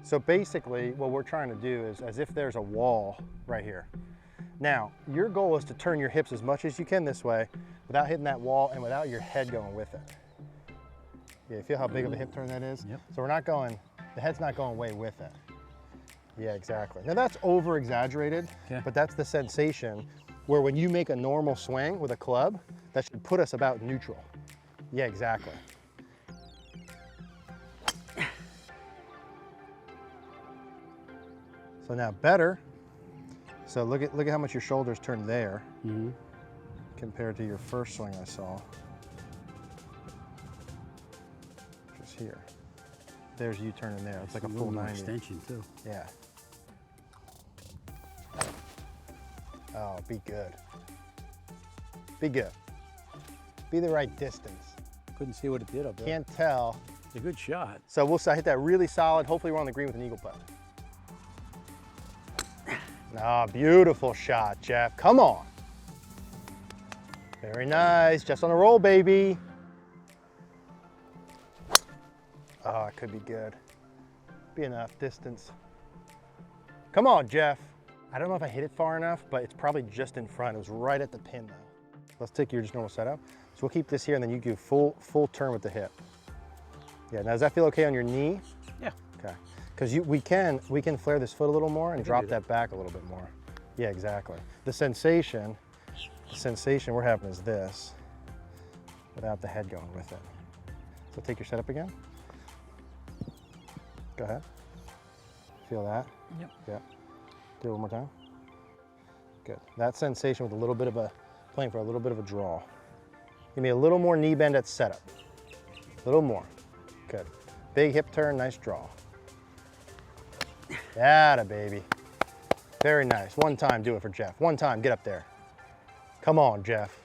So basically what we're trying to do is as if there's a wall right here. Now, your goal is to turn your hips as much as you can this way without hitting that wall and without your head going with it. Yeah, you feel how big of a hip turn that is? Yep. So we're not going, the head's not going way with it. Yeah, exactly. Now that's over exaggerated, but that's the sensation where when you make a normal swing with a club, that should put us about neutral. Yeah, exactly. So now better. So look at how much your shoulders turn there compared to your first swing I saw. Just here. There's you turning there. It's like a full 90. Extension too. Yeah. Oh, be good. Be good. Be the right distance. Couldn't see what it did up there. Can't tell. It's a good shot. So we'll hit that really solid. Hopefully we're on the green with an eagle putt. Ah, beautiful shot, Jeff. Come on. Very nice. Just on a roll, baby. Oh, it could be good. Be enough distance. Come on, Jeff. I don't know if I hit it far enough, but it's probably just in front. It was right at the pin though. Let's take your just normal setup. So we'll keep this here and then you do full turn with the hip. Yeah, now does that feel okay on your knee? Yeah. Okay. Because we can flare this foot a little more and drop that back a little bit more. Yeah, exactly. The sensation we're having is this, without the head going with it. So take your setup again. Go ahead. Feel that? Yep. Yeah. Do it one more time. Good. That sensation with a little bit of playing for a little bit of a draw. Give me a little more knee bend at setup. A little more. Good. Big hip turn, nice draw. Atta baby. Very nice. One time, do it for Jeff. One time, get up there. Come on, Jeff.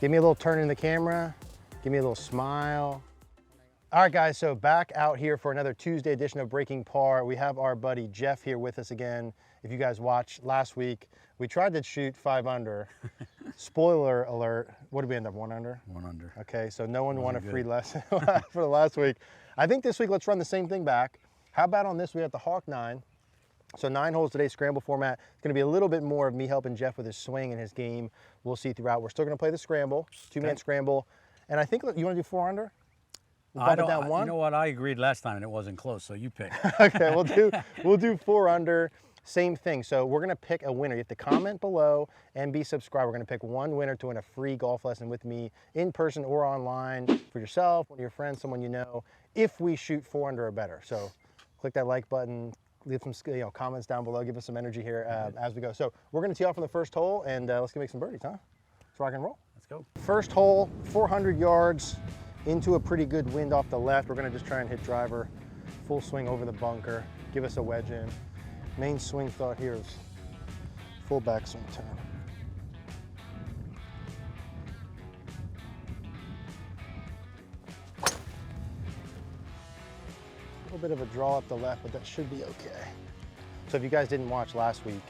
Give me a little turn in the camera. Give me a little smile. All right, guys, so back out here for another Tuesday edition of Breaking Par. We have our buddy Jeff here with us again. If you guys watched last week, we tried to shoot 5 under. Spoiler alert, what did we end up, 1 under? 1 under. Okay, so no one won a free lesson for the last week. I think this week, let's run the same thing back. How about on this, we have the Hawk 9. So 9 holes today, scramble format. It's gonna be a little bit more of me helping Jeff with his swing and his game. We'll see throughout. We're still gonna play the scramble, 2-man scramble. And I think, you wanna do 4 under? We'll bump it down 1? You know what, I agreed last time and it wasn't close, so you pick. Okay, we'll do 4 under. Same thing, so we're gonna pick a winner. You have to comment below and be subscribed. We're gonna pick one winner to win a free golf lesson with me in person or online for yourself, one of your friends, someone you know, if we shoot 4 under or better. So click that like button, leave some comments down below, give us some energy here as we go. So we're gonna tee off on the first hole and let's go make some birdies, huh? Let's rock and roll. Let's go. First hole, 400 yards into a pretty good wind off the left. We're gonna just try and hit driver, full swing over the bunker, give us a wedge in. Main swing thought here is full backswing turn. A little bit of a draw up the left, but that should be okay. So if you guys didn't watch last week,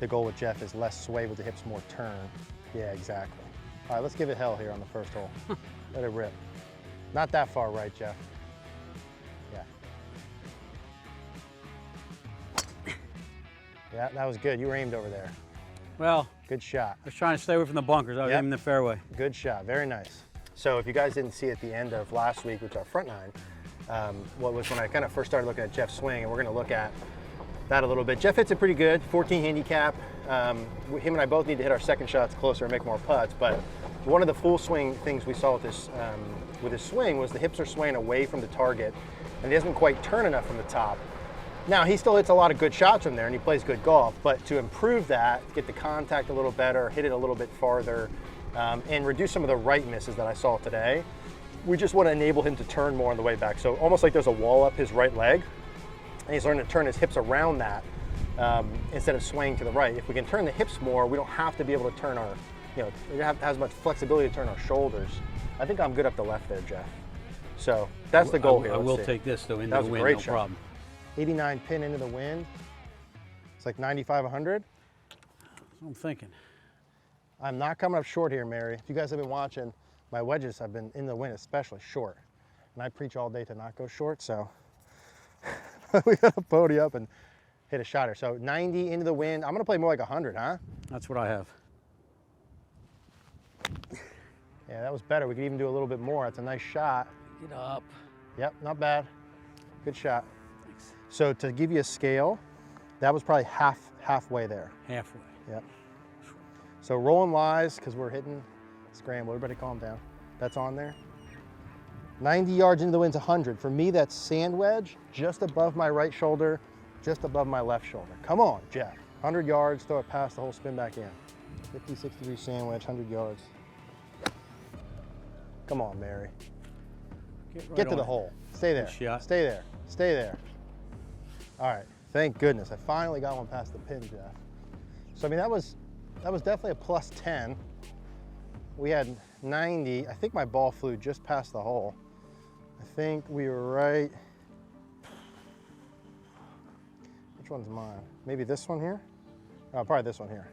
the goal with Jeff is less sway with the hips, more turn. Yeah, exactly. All right, let's give it hell here on the first hole. Let it rip. Not that far right, Jeff. Yeah. Yeah, that was good. You were aimed over there. Well, good shot. I was trying to stay away from the bunkers. I was aiming the fairway. Good shot. Very nice. So if you guys didn't see at the end of last week, which is our front 9, what was when I kind of first started looking at Jeff's swing, and we're going to look at that a little bit. Jeff hits it pretty good, 14 handicap. Him and I both need to hit our second shots closer and make more putts, but one of the full swing things we saw with his swing was the hips are swaying away from the target, and he doesn't quite turn enough from the top. Now, he still hits a lot of good shots from there, and he plays good golf, but to improve that, get the contact a little better, hit it a little bit farther, and reduce some of the right misses that I saw today, we just want to enable him to turn more on the way back. So almost like there's a wall up his right leg, and he's learning to turn his hips around that instead of swaying to the right. If we can turn the hips more, we don't have to be able to turn our, we don't have as much flexibility to turn our shoulders. I think I'm good up the left there, Jeff. So that's the goal here. I will take this though into the wind, no problem. 89 pin into the wind. It's like 95, 100. That's what I'm thinking. I'm not coming up short here, Mary. If you guys have been watching, my wedges have been in the wind, especially short. And I preach all day to not go short, so we gotta pony up and hit a shot here. So 90 into the wind. I'm gonna play more like 100, huh? That's what I have. Yeah, that was better. We could even do a little bit more. That's a nice shot. Get up. Yep, not bad. Good shot. Thanks. So to give you a scale, that was probably halfway there. Halfway. Yep. So rolling lies, because we're hitting scramble. Everybody calm down. That's on there. 90 yards into the wind's 100. For me, that's sand wedge, just above my right shoulder, just above my left shoulder. Come on, Jeff. 100 yards, throw it past the hole, spin back in. 56 degree sand wedge, 100 yards. Come on, Mary. Get to the hole. Stay there. Stay there. Stay there. All right. Thank goodness. I finally got one past the pin, Jeff. So, I mean, that was definitely a plus 10. We had 90. I think my ball flew just past the hole. I think we were right. Which one's mine? Maybe this one here? Oh, probably this one here.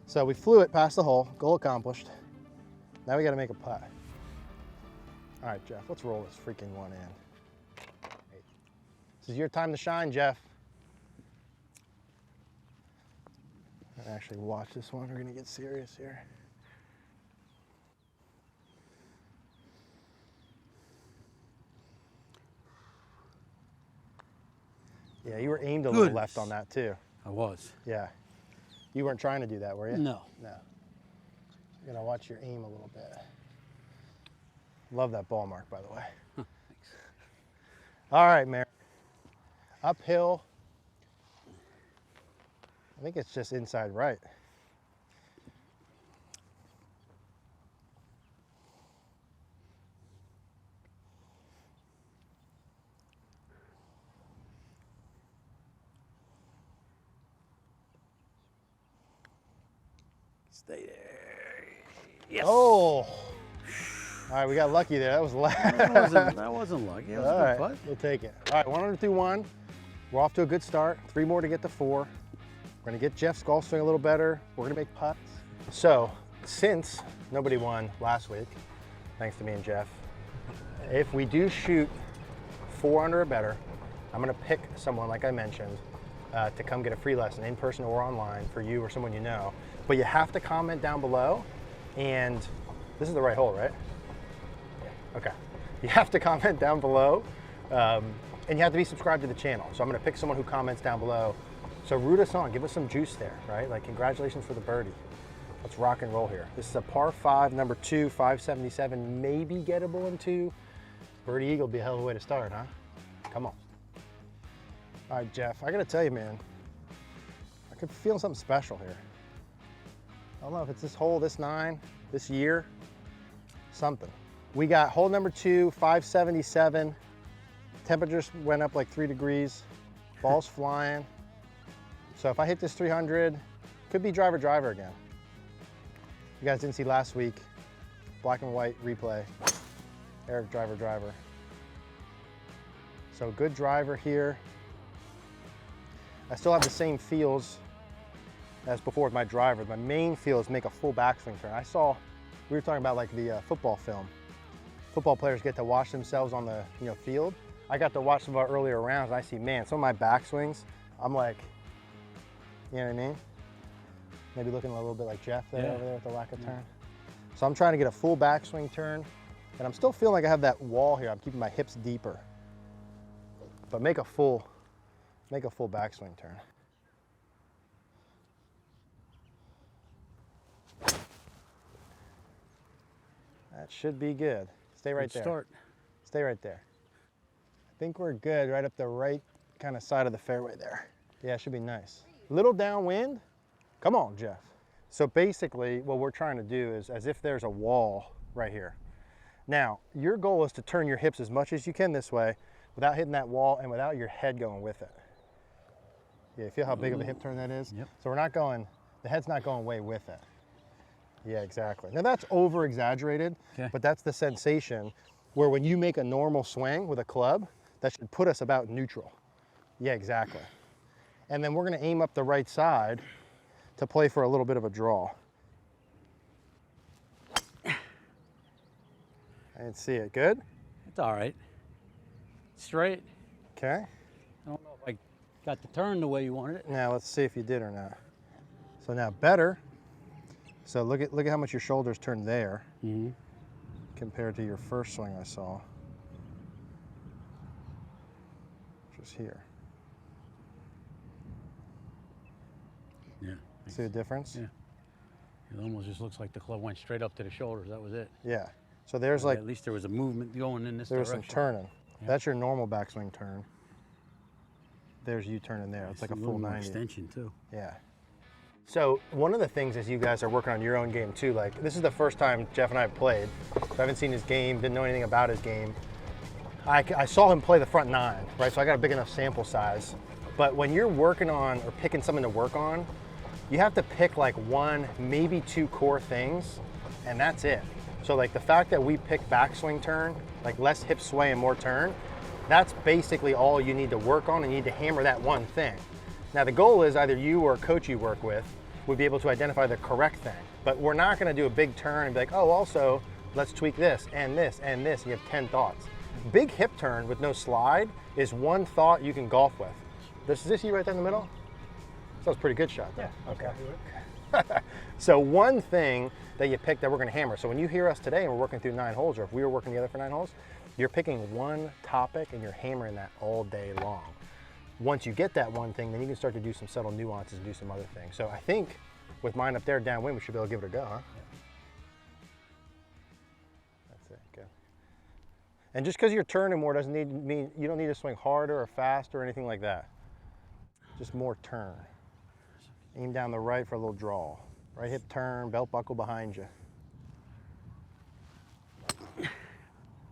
So we flew it past the hole. Goal accomplished. Now we got to make a putt. All right, Jeff, let's roll this freaking one in. This is your time to shine, Jeff. Actually watch this one. We're going to get serious here. Yeah, you were aimed a little left on that too. I was. Yeah. You weren't trying to do that, were you? No. No. You're going to watch your aim a little bit. Love that ball mark, by the way. Thanks. All right, Mary. Uphill. I think it's just inside right. Stay there. Yes. Oh. All right, we got lucky there. That was last. That wasn't lucky. That was a good putt. We'll take it. All right, 100 through 1. We're off to a good start. 3 more to get to 4. We're gonna get Jeff's golf swing a little better. We're gonna make putts. So, since nobody won last week, thanks to me and Jeff, if we do shoot 4 under or better, I'm gonna pick someone, like I mentioned, to come get a free lesson in person or online for you or someone you know. But you have to comment down below, and this is the right hole, right? Yeah. Okay. You have to comment down below, and you have to be subscribed to the channel. So I'm gonna pick someone who comments down below. So root us on, give us some juice there, right? Like, congratulations for the birdie. Let's rock and roll here. This is a par 5, number 2, 577, maybe gettable in 2. Birdie eagle would be a hell of a way to start, huh? Come on. All right, Jeff, I gotta tell you, man, I could feel something special here. I don't know if it's this hole, this 9, this year, something. We got hole number 2, 577. Temperatures went up like 3 degrees. Ball's flying. So if I hit this 300, could be driver again. You guys didn't see last week, black and white replay. Eric driver. So good driver here. I still have the same feels as before with my driver. My main feel is make a full backswing turn. We were talking about like the football film. Football players get to watch themselves on the field. I got to watch some of our earlier rounds and I see, man, some of my backswings, I'm like, you know what I mean? Maybe looking a little bit like Jeff there, over there with the lack of turn. So I'm trying to get a full backswing turn, and I'm still feeling like I have that wall here. I'm keeping my hips deeper. But make a full backswing turn. That should be good. Stay right there. Start. Stay right there. I think we're good right up the right kind of side of the fairway there. Yeah, it should be nice. Little downwind. Come on, Jeff. So basically what we're trying to do is as if there's a wall right here. Now, your goal is to turn your hips as much as you can this way without hitting that wall and without your head going with it. Yeah, you feel how big of a hip turn that is? Yep. So we're not going, the head's not going way with it. Yeah, exactly. Now that's over exaggerated, but that's the sensation where when you make a normal swing with a club, that should put us about neutral. Yeah, exactly. And then we're gonna aim up the right side to play for a little bit of a draw. I didn't see it. Good? It's all right. Straight. Okay. I don't know if Got the turn the way you wanted it. Now let's see if you did or not. So now better. So look at how much your shoulders turned there compared to your first swing I saw. Just here. Yeah. See the difference? Yeah. It almost just looks like the club went straight up to the shoulders. That was it. Yeah. So there's like, at least there was a movement going in this there was direction. some turning. Yeah. That's your normal backswing turn. There's you turning there. It's like a full 90. Extension too. Yeah. So one of the things is you guys are working on your own game too. Like this is the first time Jeff and I have played. I haven't seen his game, didn't know anything about his game. I saw him play the front nine, right? So I got a big enough sample size. But when you're working on or picking something to work on, you have to pick like one, maybe two core things, and that's it. So like the fact that we pick backswing turn, like less hip sway and more turn, that's basically all you need to work on, and you need to hammer that one thing. Now the goal is either you or a coach you work with would be able to identify the correct thing. But we're not gonna do a big turn and be like, oh, also, let's tweak this, and this, and this, and you have 10 thoughts. Big hip turn with no slide is one thought you can golf with. Is this you right there in the middle? That was a pretty good shot there. Yeah, okay. So one thing that you pick that we're gonna hammer. So when you hear us today and we're working through 9 holes, or if we were working together for 9 holes, you're picking one topic and you're hammering that all day long. Once you get that one thing, then you can start to do some subtle nuances and do some other things. So I think with mine up there downwind, we should be able to give it a go, huh? Yeah. That's it, good. And just because you're turning more doesn't mean you don't need to swing harder or faster or anything like that. Just more turn. Aim down the right for a little draw. Right hip turn, belt buckle behind you.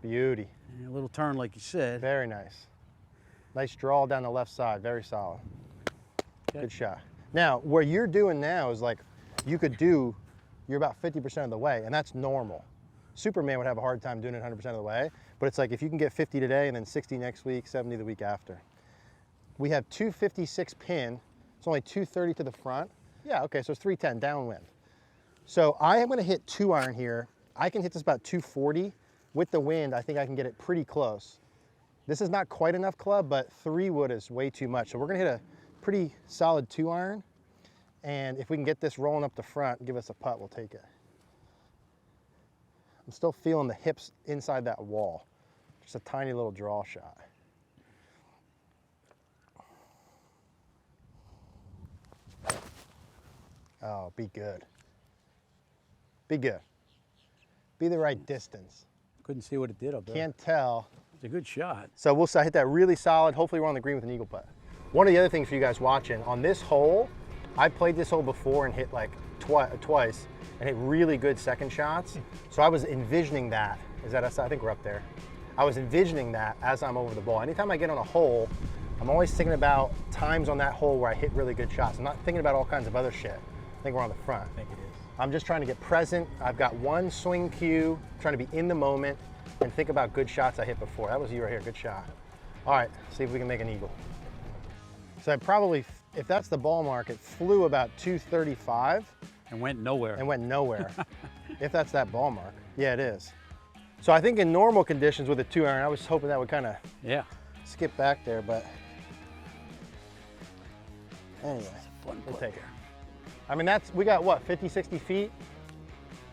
Beauty. Yeah, a little turn like you said. Very nice. Nice draw down the left side, very solid. Okay. Good shot. Now, where you're doing now is like, you could do, you're about 50% of the way, and that's normal. Superman would have a hard time doing it 100% of the way, but it's like if you can get 50 today and then 60 next week, 70 the week after. We have 256 pin, it's only 230 to the front. Yeah, okay, so it's 310 downwind. So I am gonna hit 2-iron here. I can hit this about 240. With the wind, I think I can get it pretty close. This is not quite enough club, but 3 wood is way too much. So we're gonna hit a pretty solid 2-iron. And if we can get this rolling up the front and give us a putt, we'll take it. I'm still feeling the hips inside that wall. Just a tiny little draw shot. Oh, be good. Be good. Be the right distance. Couldn't see what it did up there. Can't tell. It's a good shot. So we'll hit that really solid. Hopefully we're on the green with an eagle putt. One of the other things for you guys watching, on this hole, I played this hole before and hit like twice and hit really good second shots. So I was envisioning that. Is that us? I think we're up there. I was envisioning that as I'm over the ball. Anytime I get on a hole, I'm always thinking about times on that hole where I hit really good shots. I'm not thinking about all kinds of other shit. I think we're on the front. I think it is. I'm just trying to get present. I've got one swing cue, trying to be in the moment and think about good shots I hit before. That was you right here, good shot. All right, see if we can make an eagle. So I probably, if that's the ball mark, it flew about 235. And went nowhere. And went nowhere, if that's that ball mark. Yeah, it is. So I think in normal conditions with a 2-iron, I was hoping that would kind of skip back there, but anyway, we'll take it. I mean, we got what, 50, 60 feet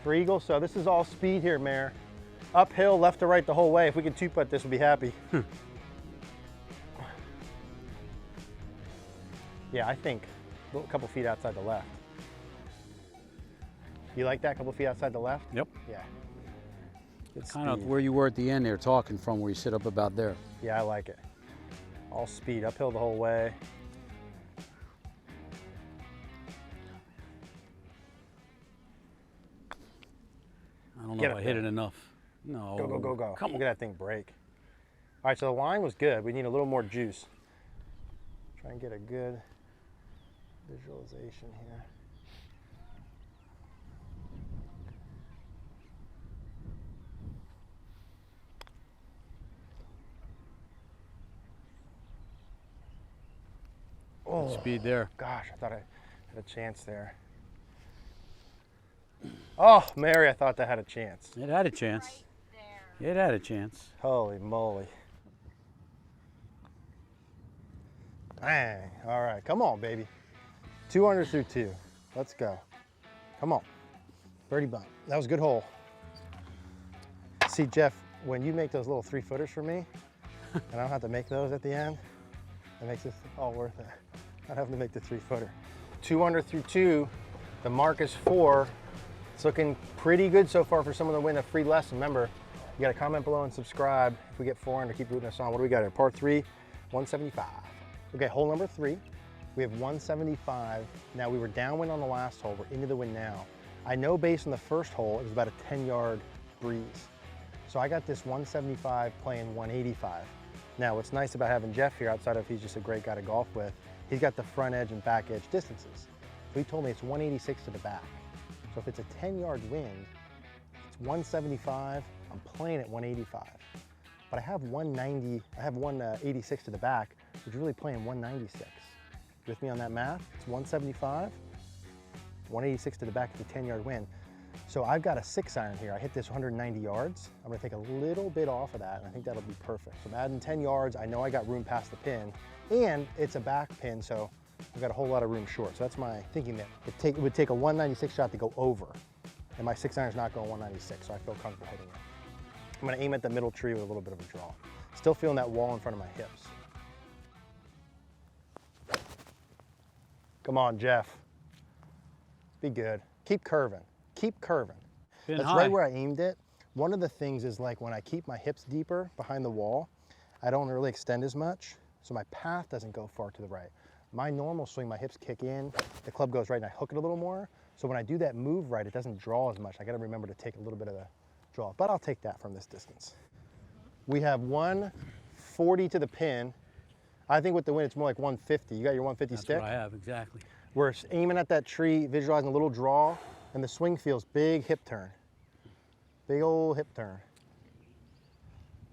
for eagle? So this is all speed here, Mayor. Uphill, left to right the whole way. If we could 2-putt this, we'd be happy. Yeah, I think a couple feet outside the left. You like that, couple feet outside the left? Yep. Yeah. Good Kind of speed. where you were at the end there talking from, where you sit up about there. Yeah, I like it. All speed, uphill the whole way. I don't know if I hit it enough. No. Go, go, go, go. Come on. Look at that thing break. All right, so the line was good. We need a little more juice. Try and get a good visualization here. Oh, Speed there. gosh, I thought I had a chance there. Oh, Mary, I thought that had a chance. It had a chance. It had a chance. Holy moly. Bang. All right, come on, baby. 2 under through 2. Let's go. Come on. Birdie bunt. That was a good hole. See, Jeff, when you make those little 3-footers for me, and I don't have to make those at the end, it makes this all worth it. I don't have to make the 3-footer. 2 under through 2. The mark is 4. It's looking pretty good so far for someone to win a free lesson. Remember, you got to comment below and subscribe. If we get 4 under, keep rooting us on. What do we got here? Par 3, 175. Okay, hole number 3. We have 175. Now, we were downwind on the last hole. We're into the wind now. I know based on the first hole, it was about a 10-yard breeze. So I got this 175 playing 185. Now, what's nice about having Jeff here, outside of he's just a great guy to golf with, he's got the front edge and back edge distances. So he told me it's 186 to the back. So if it's a 10-yard wind, it's 175, I'm playing at 185. But I have 190, I have 186 to the back, which is really playing 196. With me on that math, it's 175, 186 to the back of the 10-yard wind. So I've got a 6-iron here. I hit this 190 yards. I'm gonna take a little bit off of that, and I think that'll be perfect. So I'm adding 10 yards. I know I got room past the pin, and it's a back pin, so I've got a whole lot of room short. So that's my thinking, that it would take a 196 shot to go over, and my 6-iron's not going 196, so I feel comfortable hitting it. I'm gonna aim at the middle tree with a little bit of a draw. Still feeling that wall in front of my hips. Come on, Jeff. Be good. Keep curving. Keep curving. That's right where I aimed it. One of the things is, like, when I keep my hips deeper behind the wall, I don't really extend as much, so my path doesn't go far to the right. My normal swing, my hips kick in, the club goes right, and I hook it a little more. So when I do that move right, it doesn't draw as much. I got to remember to take a little bit of a draw, but I'll take that from this distance. We have 140 to the pin. I think with the wind, it's more like 150. You got your 150 stick? That's what I have, exactly. We're aiming at that tree, visualizing a little draw, and the swing feels big hip turn. Big old hip turn.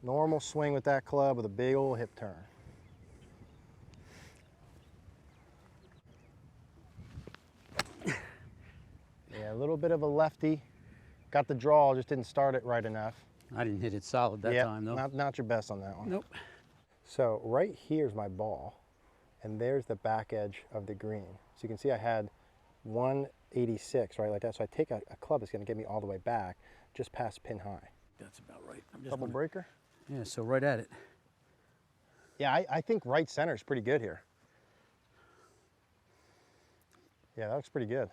Normal swing with that club with a big old hip turn. Yeah, a little bit of a lefty. Got the draw, just didn't start it right enough. I didn't hit it solid that time, though. Not your best on that one. Nope. So right here's my ball, and there's the back edge of the green. So you can see I had 186, right, like that. So I take a club that's gonna get me all the way back, just past pin high. That's about right. I'm just Double breaker? Yeah, so right at it. Yeah, I think right center is pretty good here. Yeah, that looks pretty good.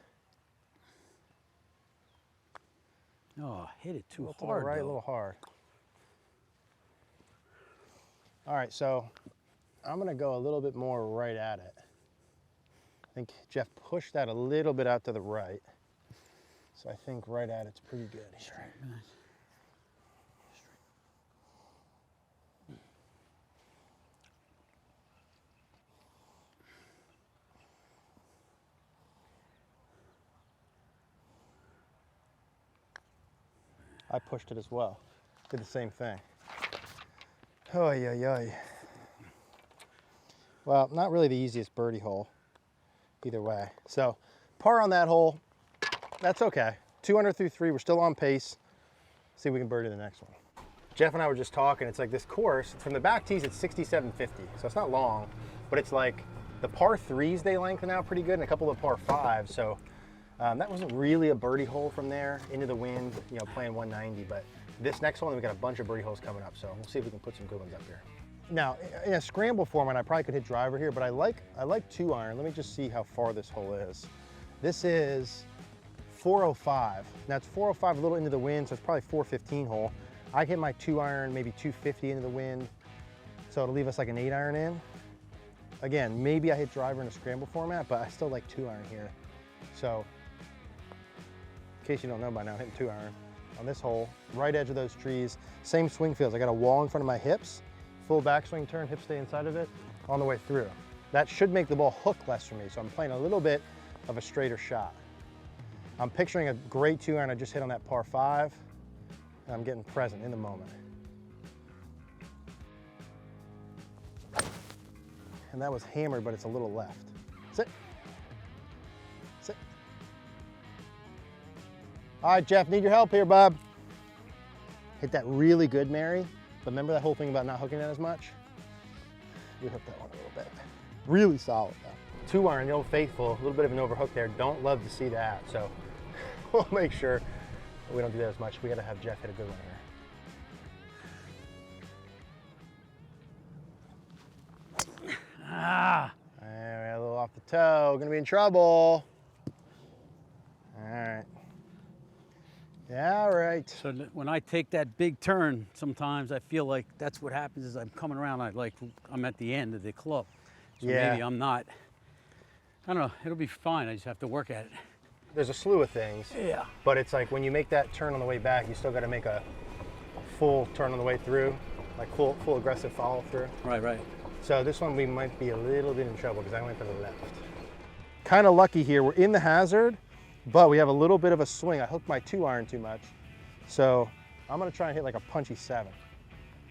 Oh, hit it too To hard, the right, though. a little hard. All right, so I'm gonna go a little bit more right at it. I think Jeff pushed that a little bit out to the right. So I think right at it's pretty good here. I pushed it as well. Did the same thing. Oh, yeah. Well, not really the easiest birdie hole either way. So par on that hole, that's okay. 2 under through 3, we're still on pace. See if we can birdie the next one. Jeff and I were just talking, it's like this course, from the back tees it's 6750, so it's not long, but it's like the par 3s they lengthen out pretty good and a couple of par 5s, so that wasn't really a birdie hole from there, into the wind, you know, playing 190, but this next one, we got a bunch of birdie holes coming up, so we'll see if we can put some good ones up here. Now, in a scramble format, I probably could hit driver here, but I like 2-iron. Let me just see how far this hole is. This is 405. Now it's 405 a little into the wind, so it's probably 415 hole. I hit my 2-iron, maybe 250 into the wind, so it'll leave us like an 8-iron in. Again, maybe I hit driver in a scramble format, but I still like 2-iron here. So, in case you don't know by now, I'm hitting 2-iron on this hole, right edge of those trees. Same swing feels. I got a wall in front of my hips, full backswing turn, hips stay inside of it, on the way through. That should make the ball hook less for me, so I'm playing a little bit of a straighter shot. I'm picturing a great 2-iron I just hit on that par 5, and I'm getting present in the moment. And that was hammered, but it's a little left. Sit. Sit. All right, Jeff, need your help here, bub. Hit that really good, Mary. But remember that whole thing about not hooking it as much? We hooked that one a little bit. Really solid though. 2-iron, the old faithful, a little bit of an overhook there. Don't love to see that. So we'll make sure we don't do that as much. We got to have Jeff hit a good one here. Ah. A little off the toe. Gonna be in trouble. All right. Yeah, all right. So when I take that big turn, sometimes I feel like that's what happens is I'm coming around, I'm at the end of the club. So Yeah. maybe I'm not, I don't know, it'll be fine. I just have to work at it. There's a slew of things. Yeah. But it's like when you make that turn on the way back, you still got to make a full turn on the way through, like full aggressive follow through. Right, right. So this one we might be a little bit in trouble because I went to the left. Kind of lucky here. We're in the hazard, but we have a little bit of a swing. I hooked my 2-iron too much. So I'm going to try and hit like a punchy 7.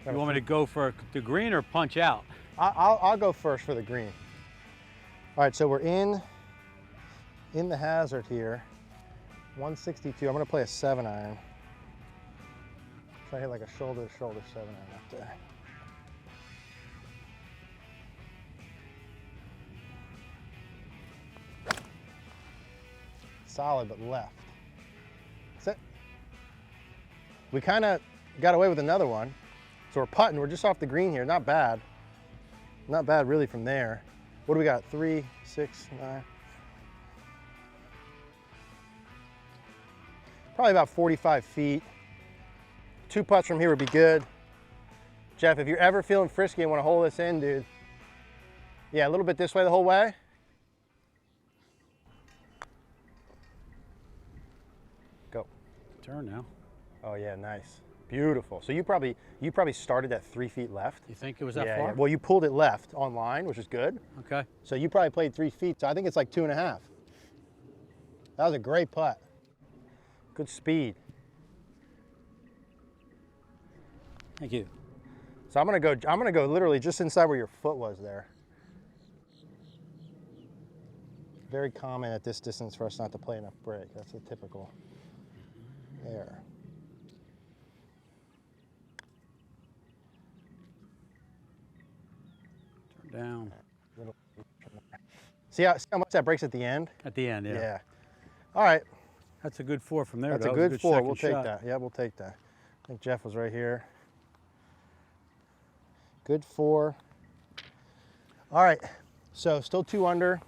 You want me to go for the green or punch out? I'll go first for the green. All right, so we're in the hazard here. 162. I'm going to play a 7-iron. Try to hit like a shoulder-to-shoulder 7-iron up there. Solid, but left. That's it. We kind of got away with another one. So we're putting, we're just off the green here. Not bad. Not bad really from there. What do we got? 3, 6, 9. Probably about 45 feet. 2 putts from here would be good. Jeff, if you're ever feeling frisky and want to hold this in, dude. Yeah, a little bit this way the whole way. Go. Turn now. Oh yeah, nice. Beautiful. So you probably started at 3 feet left. You think it was that Yeah, far? yeah. Well, you pulled it left on line, which is good. Okay. So you probably played 3 feet. So I think it's like 2.5. That was a great putt. Good speed. Thank you. So I'm gonna go literally just inside where your foot was there. Very common at this distance for us not to play enough break. That's a typical error. Turn down. See how much that breaks at the end? At the end, yeah. Yeah. All right. That's a good 4 from there. That's That a was good 4. We'll second take shot. that. Yeah, we'll take that. I think Jeff was right here. Good 4. All right. So still 2 under.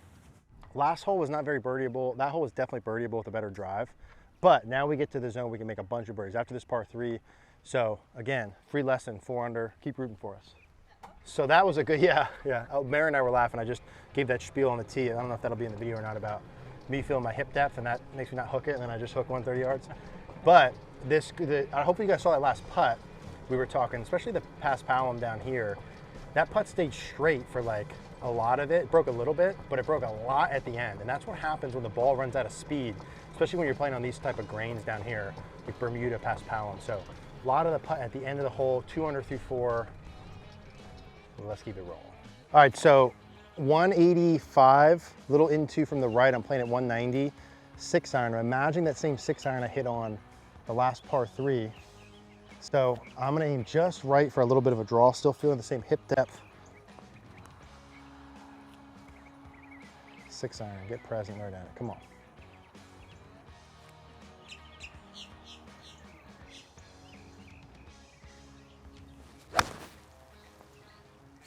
Last hole was not very birdieable. That hole was definitely birdieable with a better drive. But now we get to the zone, we can make a bunch of birdies after this par 3. So again, free lesson, 4 under. Keep rooting for us. So that was a good, yeah. Oh, Mary and I were laughing. I just gave that spiel on the tee. I don't know if that'll be in the video or not about me feeling my hip depth, and that makes me not hook it, and then I just hook 130 yards. But I hope you guys saw that last putt. We were talking, especially the past Palom down here. That putt stayed straight for like a lot of it. It broke a little bit, but it broke a lot at the end. And that's what happens when the ball runs out of speed, especially when you're playing on these type of grains down here, like Bermuda past Palom. So a lot of the putt at the end of the hole, 2 under through 4. Let's keep it rolling. All right, so 185, little into from the right. I'm playing at 190, 6-iron. Imagine that same 6-iron I hit on the last par 3. So I'm gonna aim just right for a little bit of a draw, still feeling the same hip depth. 6-iron, get present right at it, come on.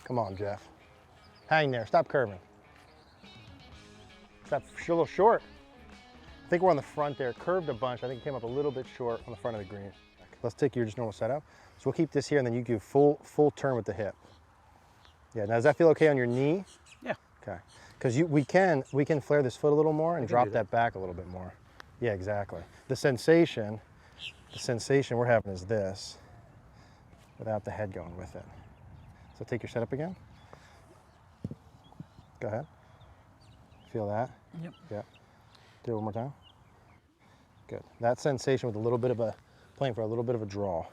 Come on, Jeff. Hang there, stop curving. Stop, a little short. I think we're on the front there, curved a bunch. I think it came up a little bit short on the front of the green. Let's take your just normal setup. So we'll keep this here and then you do full turn with the hip. Yeah, now does that feel okay on your knee? Yeah. Okay, because we can flare this foot a little more and drop that back a little bit more. Yeah, exactly. The sensation we're having is this, without the head going with it. So take your setup again. Go ahead. Feel that? Yep. Yeah. Do it one more time. Good. That sensation with a little bit of a, playing for a little bit of a draw.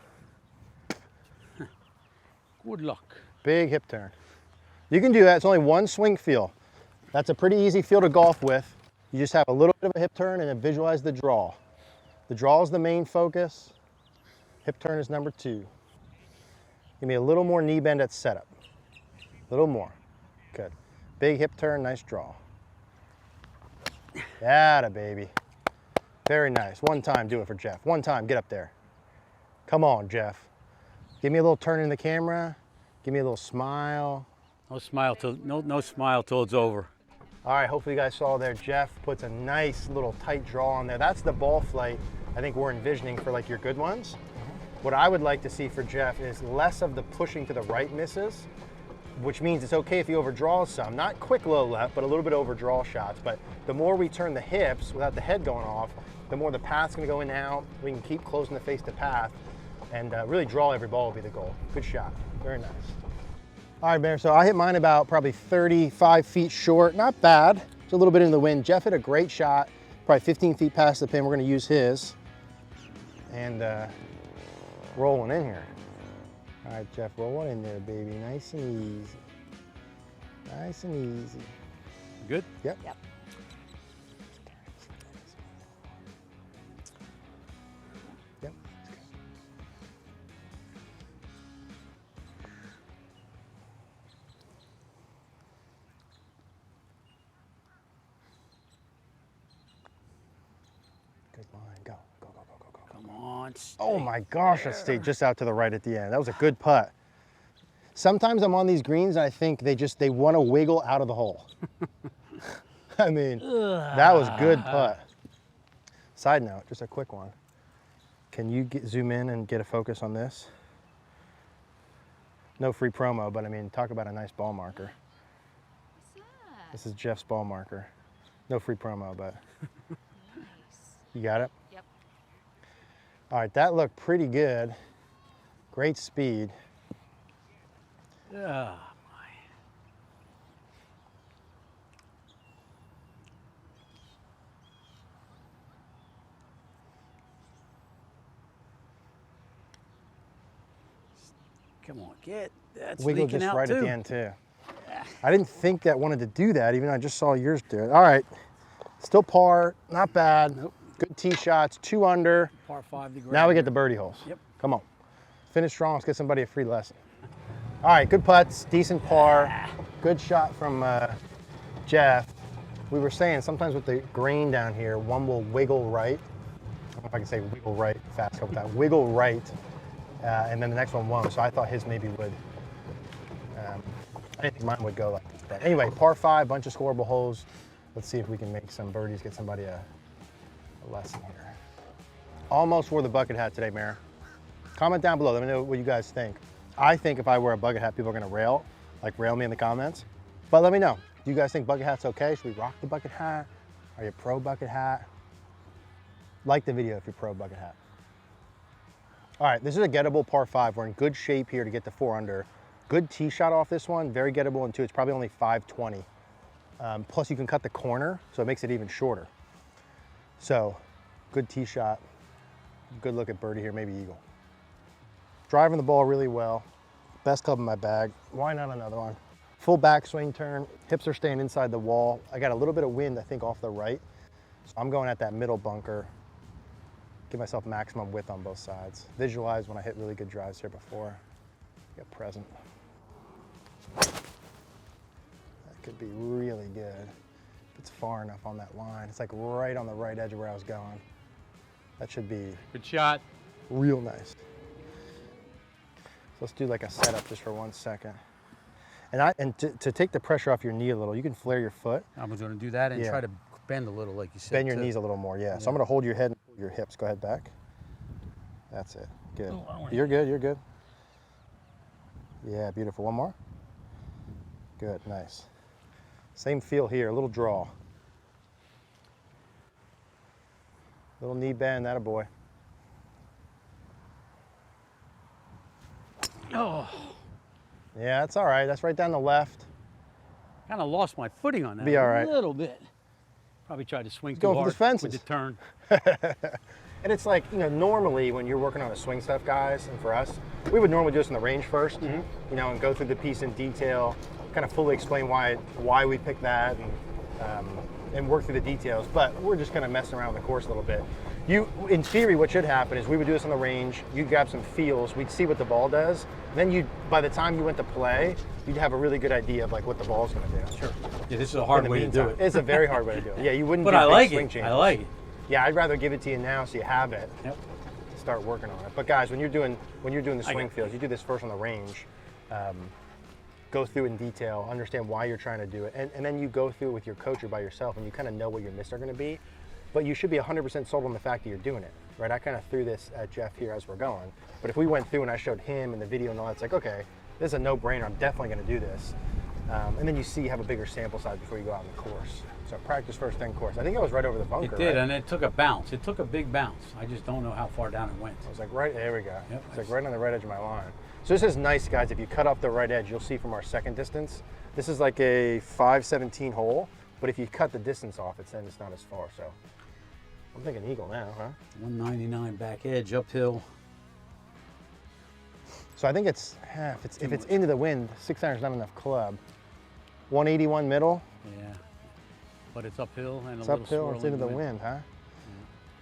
Good luck. Big hip turn. You can do that. It's only one swing feel. That's a pretty easy feel to golf with. You just have a little bit of a hip turn and then visualize the draw. The draw is the main focus. Hip turn is number 2. Give me a little more knee bend at setup. A little more. Good. Big hip turn, nice draw. Atta baby. Very nice. One time, do it for Jeff. One time, get up there. Come on, Jeff. Give me a little turn in the camera. Give me a little smile. No smile till it's over. All right, hopefully you guys saw there, Jeff puts a nice little tight draw on there. That's the ball flight I think we're envisioning for like your good ones. What I would like to see for Jeff is less of the pushing to the right misses, which means it's okay if he overdraws some. Not quick low left, but a little bit overdraw shots. But the more we turn the hips without the head going off, the more the path's gonna go in and out. We can keep closing the face to path and really draw every ball will be the goal. Good shot, very nice. All right, Bear, so I hit mine about probably 35 feet short, not bad. It's a little bit in the wind. Jeff hit a great shot, probably 15 feet past the pin. We're gonna use his. And rolling in here. All right, Jeff, roll one in there, baby. Nice and easy. Nice and easy. Good? Yep. Yep. Yep. Good line. Go. Go, go, go, go, go. Come on. Oh my gosh, I stayed just out to the right at the end. That was a good putt. Sometimes I'm on these greens and I think they want to wiggle out of the hole. I mean, that was good putt. Side note, just a quick one. Can you zoom in and get a focus on this? No free promo, but I mean, talk about a nice ball marker. What's that? This is Jeff's ball marker. No free promo, but Nice. you got it? Yep. All right, that looked pretty good. Great speed. Yeah. Come on, get that's Wiggle leaking just out right too. at the end too. I didn't think that wanted to do that, even though I just saw yours do it. All right, still par, not bad. Nope. Good tee shots, 2 under. Par 5 degree. Now we get the birdie holes. Yep. Come on, finish strong. Let's get somebody a free lesson. All right, good putts, decent par. Good shot from Jeff. We were saying sometimes with the grain down here, one will wiggle right. I don't know if I can say wiggle right fast a couple times. Wiggle right, and then the next one won't. So I thought his maybe would. I didn't think mine would go like this. But anyway, par 5, bunch of scoreable holes. Let's see if we can make some birdies, get somebody a lesson here. Almost wore the bucket hat today, Mara. Comment down below. Let me know what you guys think. I think if I wear a bucket hat, people are gonna rail me in the comments. But let me know. Do you guys think bucket hat's okay? Should we rock the bucket hat? Are you pro bucket hat? Like the video if you're pro bucket hat. All right, this is a gettable par 5. We're in good shape here to get the 4 under. Good tee shot off this one, very gettable, and 2, it's probably only 520. Plus you can cut the corner, so it makes it even shorter. So, good tee shot. Good look at birdie here, maybe eagle. Driving the ball really well. Best club in my bag. Why not another one? Full backswing turn. Hips are staying inside the wall. I got a little bit of wind, I think, off the right. So I'm going at that middle bunker. Give myself maximum width on both sides. Visualize when I hit really good drives here before. Get present. That could be really good. If it's far enough on that line. It's like right on the right edge of where I was going. That should be Good shot. real nice. So let's do like a setup just for 1 second. And to take the pressure off your knee a little, you can flare your foot. I was going to do that and Yeah. try to bend a little, like you said. Bend your too. knees a little more, yeah. So I'm gonna hold your head and pull your hips. Go ahead back. That's it, good. You're good, you're good. Yeah, beautiful. One more. Good, nice. Same feel here, a little draw. Little knee bend, that a boy. Oh, Yeah, that's all right. That's right down the left. kind of lost my footing on that. Be all right. A little bit. Probably tried to swing too going for hard the fences. with the turn. And it's like, you know, normally when you're working on a swing stuff, guys, and for us, we would normally do this in the range first, you know, and go through the piece in detail, kind of fully explain why we picked that, and and work through the details. But we're just kind of messing around with the course a little bit. In theory, what should happen is we would do this on the range. You'd grab some feels. We'd see what the ball does. And then by the time you went to play, you'd have a really good idea of like what the ball's going to do. Sure. Yeah, this is a hard way to do it. It's a very hard way to do it. Yeah, you wouldn't. But do I big like swing it. changes. I like it. Yeah, I'd rather give it to you now so you have it. Yep. To start working on it. But guys, when you're doing the swing fields, you do this first on the range. Go through in detail, understand why you're trying to do it, and then you go through it with your coach or by yourself, and you kind of know what your misses are going to be. But you should be 100% sold on the fact that you're doing it, right? I kind of threw this at Jeff here as we're going. But if we went through and I showed him in the video and all that, it's like, okay, this is a no-brainer. I'm definitely going to do this. And then you have a bigger sample size before you go out on the course. So practice first, then course. I think I was right over the bunker. It did, right? and it took a bounce. It took a big bounce. I just don't know how far down it went. I was like, right, there we go. Yep, It's like right on the right edge of my line. So this is nice, guys. If you cut off the right edge, you'll see from our second distance. This is like a 517 hole, but if you cut the distance off, then it's not as far. So I'm thinking eagle now, huh? 199 back edge, uphill. So I think it's if it's into the wind, 6 iron's not enough club. 181 middle. Yeah, but it's uphill and It's a little uphill. It's into the swirling wind, huh? Yeah.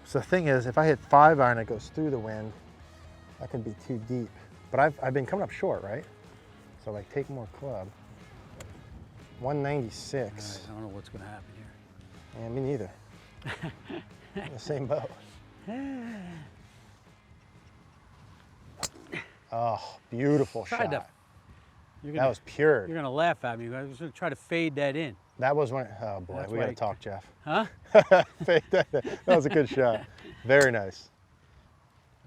So the thing is, if I hit 5 iron, it goes through the wind. That could be too deep. But I've been coming up short, right? So like take more club. 196. I don't know what's going to happen here. Yeah, me neither. In the same boat. Oh, beautiful shot. That was pure. You're going to laugh at me. I was going to try to fade that in. That was when, oh boy, That's we got to talk, Jeff. Huh? Fade that in. That was a good shot. Very nice.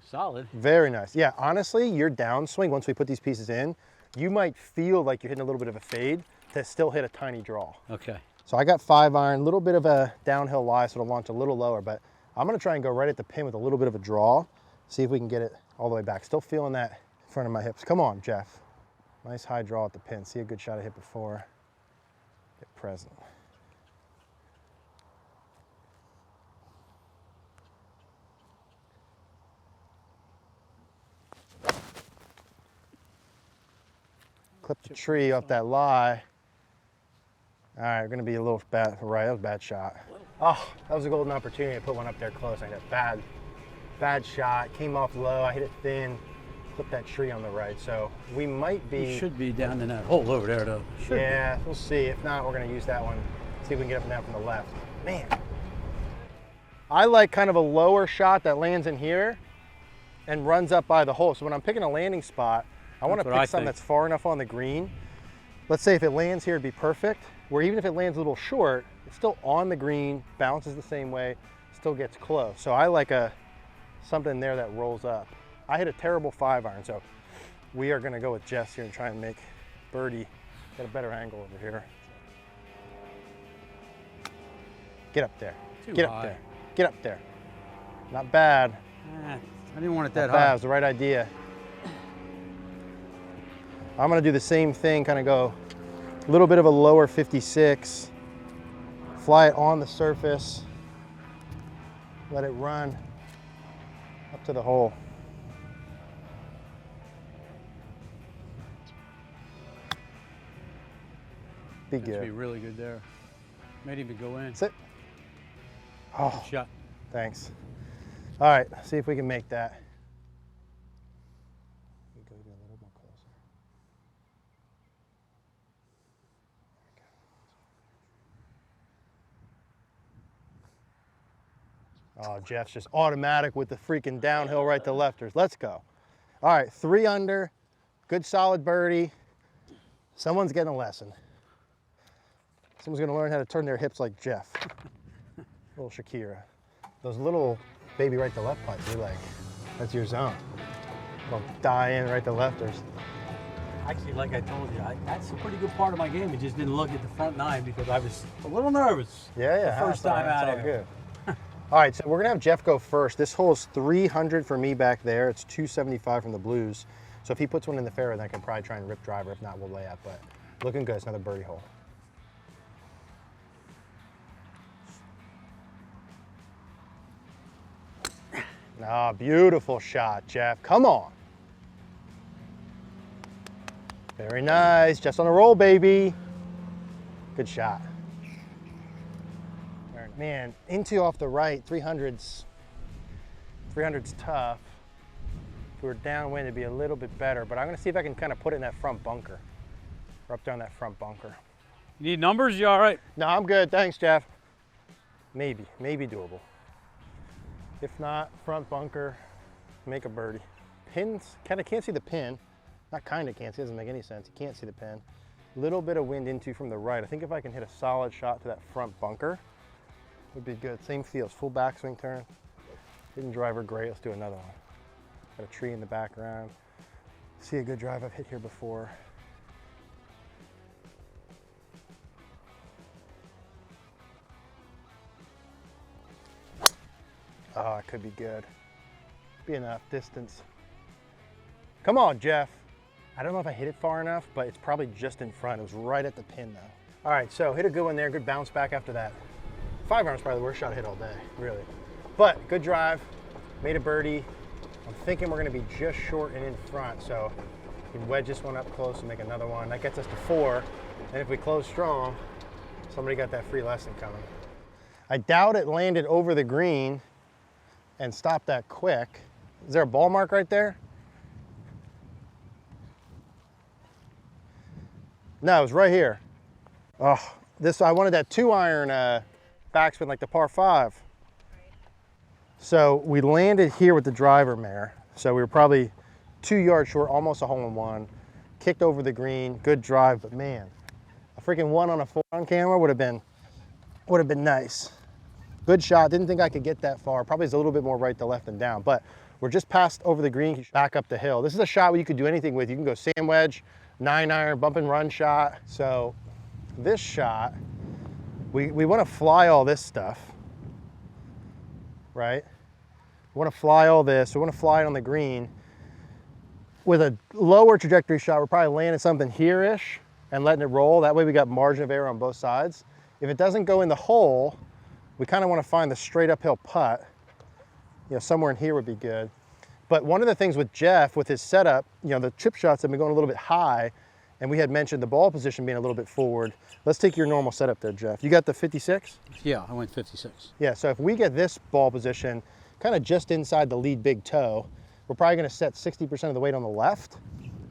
Solid. Very nice. Yeah, honestly, your downswing, once we put these pieces in, you might feel like you're hitting a little bit of a fade to still hit a tiny draw. Okay. So I got 5 iron, a little bit of a downhill lie, so it'll launch a little lower, but I'm gonna try and go right at the pin with a little bit of a draw, see if we can get it all the way back. Still feeling that in front of my hips. Come on, Jeff. Nice high draw at the pin. See a good shot I hit before. Get present. Clip the tree off that lie. All right, we're gonna be a little bad. Right, that was a bad shot. Oh, that was a golden opportunity to put one up there close. I hit a bad shot. Came off low. I hit it thin. Clipped that tree on the right. So we might be. You should be down in that hole over there, though. Yeah, we'll see. If not, we're gonna use that one. See if we can get up and down from the left. Man, I like kind of a lower shot that lands in here and runs up by the hole. So when I'm picking a landing spot, I want to pick something that's far enough on the green. Let's say if it lands here, it'd be perfect. Where even if it lands a little short, it's still on the green, bounces the same way, still gets close. So I like something there that rolls up. I hit a terrible 5 iron, so we are gonna go with Jess here and try and make birdie get a better angle over here. Get up there. Get up there. Get up there. Not bad. I didn't want it that high. high. That was the right idea. I'm gonna do the same thing, kind of go a little bit of a lower 56, fly it on the surface, let it run up to the hole. Be good. That should be really good there. Might even go in. Sit. Oh, good shot. Thanks. All right, see if we can make that. Go a little more closer. Oh, Jeff's just automatic with the freaking downhill right to lefters. Let's go. All right, 3 under, good solid birdie. Someone's getting a lesson. Someone's gonna learn how to turn their hips like Jeff. Little Shakira. Those little baby right to left putts, you're like, that's your zone. Don't die in right to lefters. Actually, like I told you, that's a pretty good part of my game. I just didn't look at the front 9 because I was a little nervous. Yeah. The first time out all good. All right, so we're gonna have Jeff go first. This hole is 300 for me back there. It's 275 from the blues. So if he puts one in the fairway, then I can probably try and rip driver. If not, we'll lay up, but looking good. It's another birdie hole. Ah, beautiful shot, Jeff. Come on. Very nice. Just on a roll, baby. Good shot. iron. Man, into off the right, 300's tough. If we were downwind, it'd be a little bit better, but I'm gonna see if I can kind of put it in that front bunker, or up down that front bunker. You need numbers? You all right? No, I'm good, thanks, Jeff. Maybe doable. If not, front bunker, make a birdie. Pins, kind of can't see the pin. Not kind of can't see, it doesn't make any sense. You can't see the pin. Little bit of wind into from the right. I think if I can hit a solid shot to that front bunker, would be good. Same feels, full backswing turn. Hidden driver, great, let's do another one. Got a tree in the background. See a good drive I've hit here before. Oh, it could be good. Be enough distance. Come on, Jeff. I don't know if I hit it far enough, but it's probably just in front. It was right at the pin though. All right, so hit a good one there, good bounce back after that. 5-iron's probably the worst shot I hit all day, really. But good drive, made a birdie. I'm thinking we're gonna be just short and in front, so we can wedge this one up close and make another one. That gets us to 4, and if we close strong, somebody got that free lesson coming. I doubt it landed over the green and stopped that quick. Is there a ball mark right there? No, it was right here. Oh, I wanted that 2-iron backspin like the par 5. So we landed here with the driver mare. So we were probably 2 yards short, almost a hole-in-one. Kicked over the green, good drive, but man, a freaking 1 on a 4 on camera would have been nice. Good shot, didn't think I could get that far. Probably is a little bit more right to left than down, but we're just past over the green, back up the hill. This is a shot where you could do anything with. You can go sand wedge, 9-iron, bump and run shot. So this shot, we want to fly all this stuff, right? We want to fly all this. We want to fly it on the green. With a lower trajectory shot, we're probably landing something here-ish and letting it roll. That way we got margin of error on both sides. If it doesn't go in the hole, we kind of want to find the straight uphill putt. You know, somewhere in here would be good. But one of the things with Jeff, with his setup, you know, the chip shots have been going a little bit high, and we had mentioned the ball position being a little bit forward. Let's take your normal setup there, Jeff. You got the 56? Yeah, I went 56. Yeah, so if we get this ball position kind of just inside the lead big toe, we're probably going to set 60% of the weight on the left.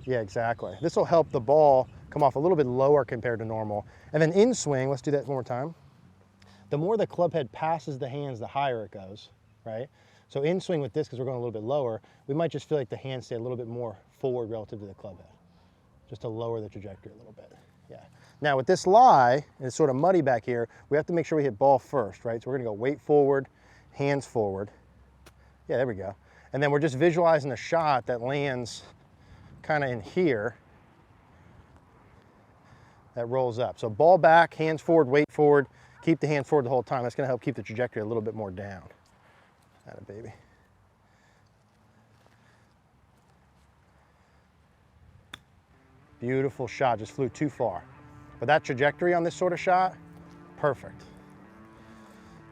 Yeah, exactly. This will help the ball come off a little bit lower compared to normal. And then in swing, let's do that one more time. The more the club head passes the hands, the higher it goes, right? So in swing with this, because we're going a little bit lower, we might just feel like the hands stay a little bit more forward relative to the club head, just to lower the trajectory a little bit. Yeah. Now with this lie, and it's sort of muddy back here, we have to make sure we hit ball first, right? So we're going to go weight forward, hands forward. Yeah, there we go. And then we're just visualizing a shot that lands kind of in here that rolls up. So ball back, hands forward, weight forward. Keep the hands forward the whole time. That's going to help keep the trajectory a little bit more down. Atta baby. Beautiful shot, just flew too far. But that trajectory on this sort of shot, perfect.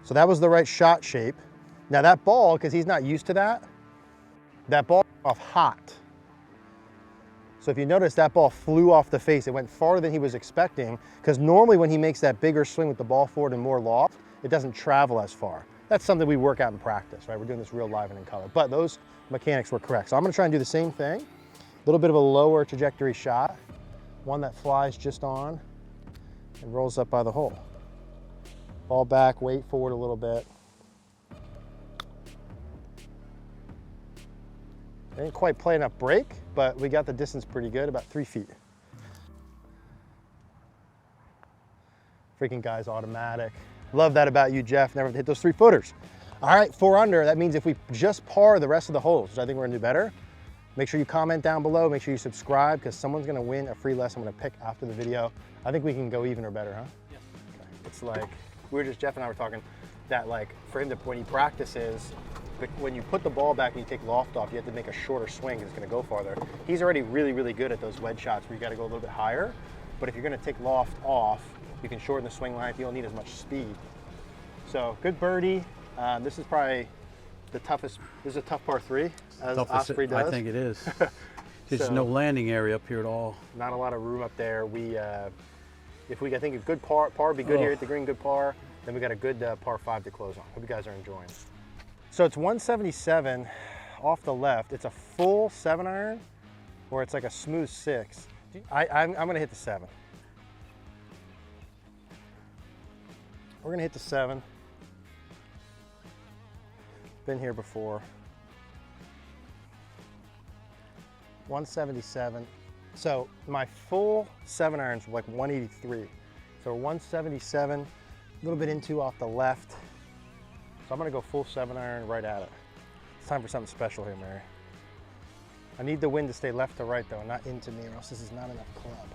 So that was the right shot shape. Now that ball, because he's not used to that ball off hot. So if you notice, that ball flew off the face. It went farther than he was expecting, because normally when he makes that bigger swing with the ball forward and more loft, it doesn't travel as far. That's something we work out in practice, right? We're doing this real live and in color, but those mechanics were correct. So I'm gonna try and do the same thing. A little bit of a lower trajectory shot, one that flies just on and rolls up by the hole. Ball back, weight forward a little bit. Didn't quite play enough break, but we got the distance pretty good, about 3 feet. Freaking guy's automatic. Love that about you, Jeff. Never hit those 3-footers. All right, 4 under. That means if we just par the rest of the holes, which I think we're gonna do better, make sure you comment down below. Make sure you subscribe, because someone's gonna win a free lesson I'm gonna pick after the video. I think we can go even or better, huh? Yes. Okay. It's like, Jeff and I were talking that, like, for him to, when he practices, when you put the ball back and you take loft off, you have to make a shorter swing because it's going to go farther. He's already really, really good at those wedge shots where you got to go a little bit higher. But if you're going to take loft off, you can shorten the swing length. You don't need as much speed. So good birdie. This is probably the toughest. This is a tough par 3, as Osprey does. I think it is. There's no landing area up here at all. Not a lot of room up there. I think a good par would be good here at the green. Good par. Then we got a good par 5 to close on. Hope you guys are enjoying. So it's 177 off the left. It's a full 7-iron, or it's like a smooth 6. I'm gonna hit the 7. We're gonna hit the 7. Been here before. 177. So my full 7-irons were like 183. So 177, a little bit into off the left. So I'm gonna go full 7-iron right at it. It's time for something special here, Mary. I need the wind to stay left to right though, not into me, or else this is not enough club.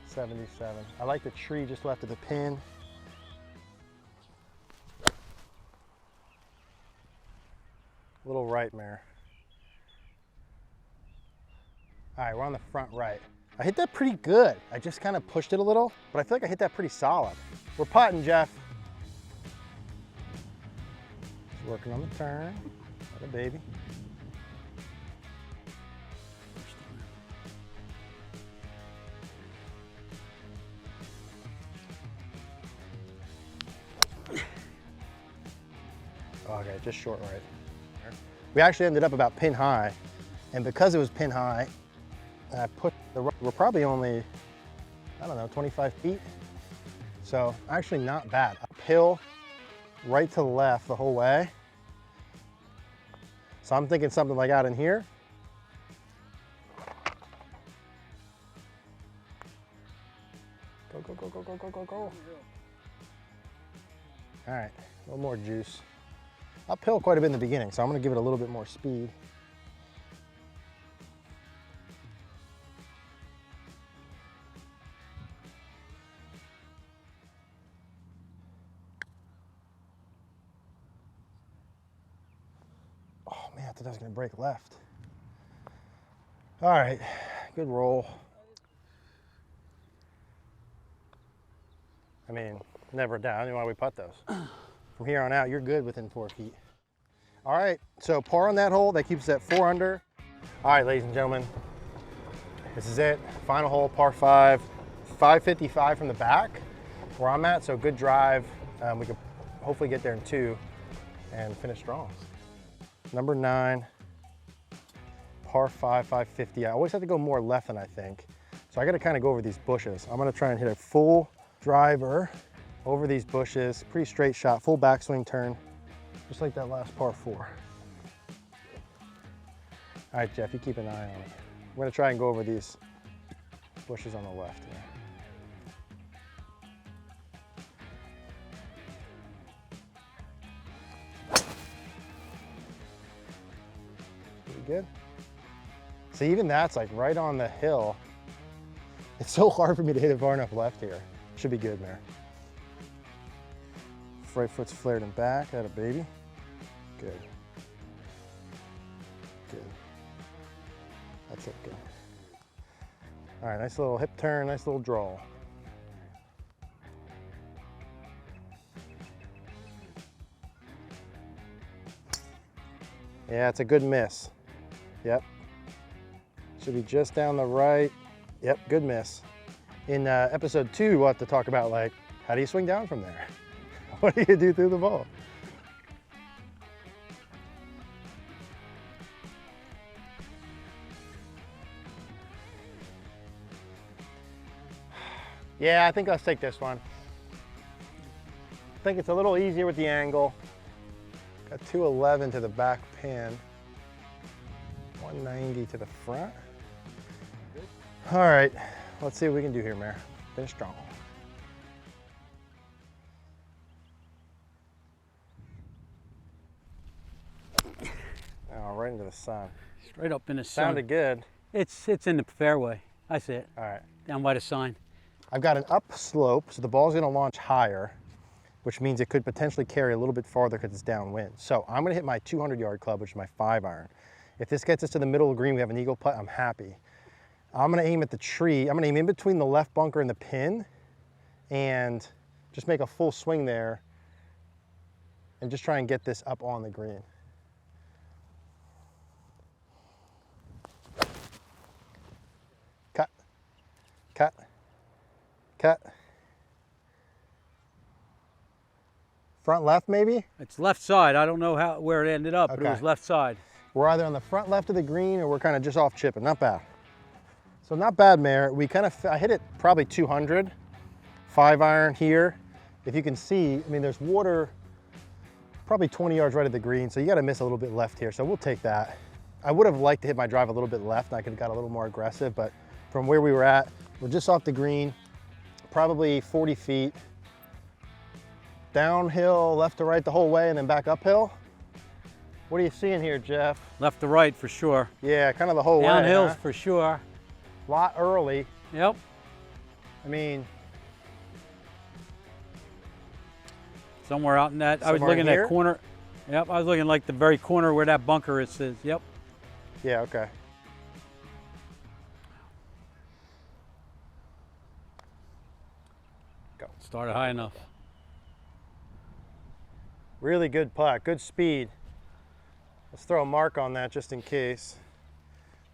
77. I like the tree just left of the pin. Little right, Mare. All right, we're on the front right. I hit that pretty good. I just kind of pushed it a little, but I feel like I hit that pretty solid. We're putting, Jeff. Just working on the turn. Got a baby. Okay, just short right. We actually ended up about pin high, and because it was pin high, I put we're probably only, I don't know, 25 feet. So actually not bad. Uphill, right to the left the whole way. So I'm thinking something like out in here. Go, go, go, go, go, go, go, go. All right, a little more juice. Uphill quite a bit in the beginning, so I'm gonna give it a little bit more speed. Oh man, I thought I was gonna break left. All right, good roll. I mean, never down, you know why we putt those. From here on out, you're good within 4 feet. All right, so par on that hole, that keeps us at 4 under. All right, ladies and gentlemen, this is it. Final hole, par 5, 555 from the back, where I'm at, so good drive. We could hopefully get there in 2 and finish strong. Number 9, par 5, 550. I always have to go more left than I think. So I gotta kind of go over these bushes. I'm gonna try and hit a full driver over these bushes, pretty straight shot, full backswing turn, just like that last par 4. All right, Jeff, you keep an eye on it. We're gonna try and go over these bushes on the left here. Pretty good. See, even that's like right on the hill. It's so hard for me to hit it far enough left here. Should be good, Mare. Right foot's flared and back, had a baby. Good. Good. That's it, good. All right, nice little hip turn, nice little draw. Yeah, it's a good miss. Yep. Should be just down the right. Yep, good miss. In episode 2, we'll have to talk about like, how do you swing down from there? What do you do through the ball? Yeah, I think let's take this one. I think it's a little easier with the angle. Got 211 to the back pin. 190 to the front. All right, let's see what we can do here, Mare. Finish strong. Oh, right into the sun. Straight up in the sun. Sounded good. It's in the fairway. I see it. All right. Down by the sign. I've got an up slope, so the ball's gonna launch higher, which means it could potentially carry a little bit farther because it's downwind. So I'm gonna hit my 200-yard club, which is my 5-iron. If this gets us to the middle of the green, we have an eagle putt, I'm happy. I'm gonna aim at the tree. I'm gonna aim in between the left bunker and the pin and just make a full swing there and just try and get this up on the green. Cut, cut, cut. Front left maybe? It's left side. I don't know where it ended up, but it Okay. was left side. We're either on the front left of the green or we're kind of just off chipping. Not bad. So not bad, Mayor. I hit it probably 200, 5-iron here. If you can see, I mean, there's water probably 20 yards right at the green, so you got to miss a little bit left here. So we'll take that. I would have liked to hit my drive a little bit left, and I could have got a little more aggressive, but from where we were at, we're just off the green, probably 40 feet. Downhill, left to right the whole way, and then back uphill. What are you seeing here, Jeff? Left to right for sure. Yeah, kind of the whole way. Downhills Huh? for sure. Lot early. Yep. I mean, Somewhere out in that. I was Somewhere looking in at here? that corner. Yep, I was looking like the very corner where that bunker is. Yep. yeah, okay. Go. Started high enough. Really good putt, good speed. Let's throw a mark on that just in case.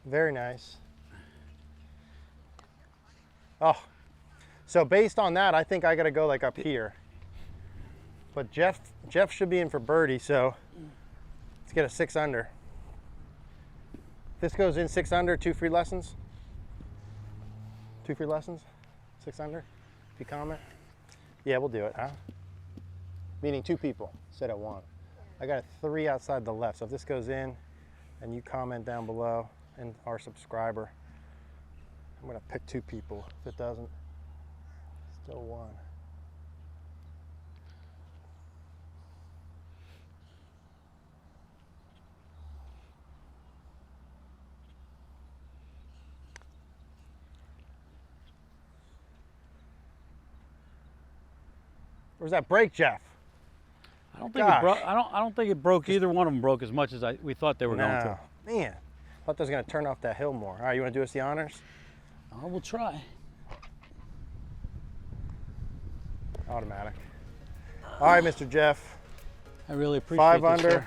Very nice. Oh, so based on that, I think I got to go like up here. But Jeff should be in for birdie, so let's get a 6 under. This goes in 6 under, 2 free lessons. 2 free lessons, 6 under. If you comment, yeah, we'll do it, huh? Meaning 2 people instead of 1. I got a 3 outside the left, so if this goes in and you comment down below and our subscriber, I'm gonna pick 2 people. If it doesn't, still 1. Where's that break, Jeff? I don't think it broke. I don't think it broke. Either one of them broke as much as we thought they were going to. Man, thought that was gonna turn off that hill more. All right, you wanna do us the honors? Oh, we'll try. Automatic. All right, Mr. Jeff. I really appreciate 5 this, under. sir.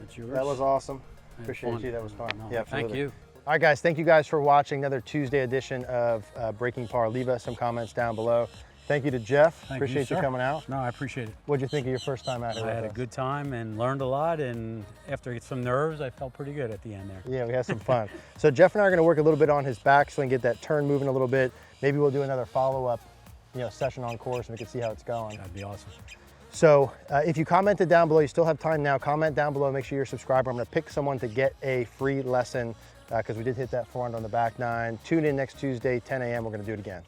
That's yours. That was awesome. Had Appreciate fun. you. That was fun. No, Yeah, absolutely. thank you. All right, guys. Thank you guys for watching another Tuesday edition of Breaking Par. Leave us some comments down below. Thank you to Jeff. Thank Appreciate you sir. coming out. No, I appreciate it. What'd you think of your first time out here? I with had a us? good time and learned a lot. And after some nerves, I felt pretty good at the end there. Yeah, we had some fun. So Jeff and I are going to work a little bit on his backswing, get that turn moving a little bit. Maybe we'll do another follow-up, session on course, and we can see how it's going. That'd be awesome. So if you commented down below, you still have time now. Comment down below. Make sure you're a subscriber. I'm going to pick someone to get a free lesson because we did hit that 400 on the back 9. Tune in next Tuesday, 10 a.m. We're going to do it again.